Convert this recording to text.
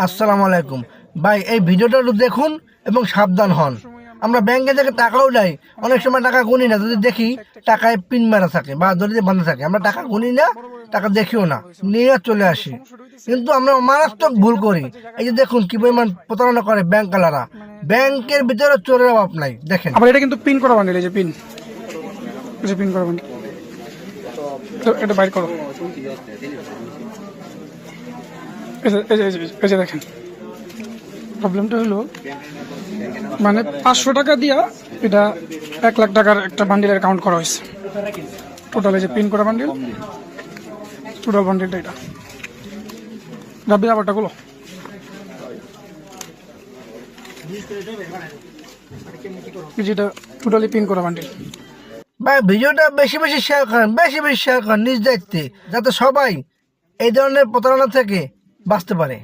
আসসালামু আলাইকুম ভাই, এই ভিডিওটা একটু দেখুন এবং সাবধান হন। আমরা ব্যাংকে থেকে টাকাও নেই, অনেক সময় টাকা গুনি না, যদি দেখি টাকায় পিন মারা থাকে বা দড়িতে বাঁধা থাকে, আমরা টাকা গুনি না, টাকা দেখিও না, নিয়ে চলে আসি। কিন্তু আমরা মারাত্মক ভুল করি। এই যে দেখুন কি পরিমাণ প্রতারণা করে ব্যাংকওয়ালারা। ব্যাংকের ভিতরে চোরের অভাব নাই, দেখেন। আবার এটা কিন্তু পিন করা বান্ডিল, এই যে পিন, এই যে পিন করা বান্ডিল, তো এটা বাইর করো। এই যে দেখেন, প্রবলেমটা হলো মানে 500 টাকা দিয়া এটা 1 লাখ টাকার একটা বান্ডিলের কাউন্ট করা হয়েছে টোটাল। এই যে পিন করা বান্ডিল, টোটাল বান্ডিলটা এটা। রাব্বি আবারটা গুলো যেটা টোটালি পিন করা বান্ডিল। ভাই ভিডিওটা বেশি বেশি শেয়ার করেন, বেশি বেশি শেয়ার করেন নিজ দায়িত্বে, যাতে সবাই এই ধরনের প্রতারণা থেকে বাঁচতে পারে।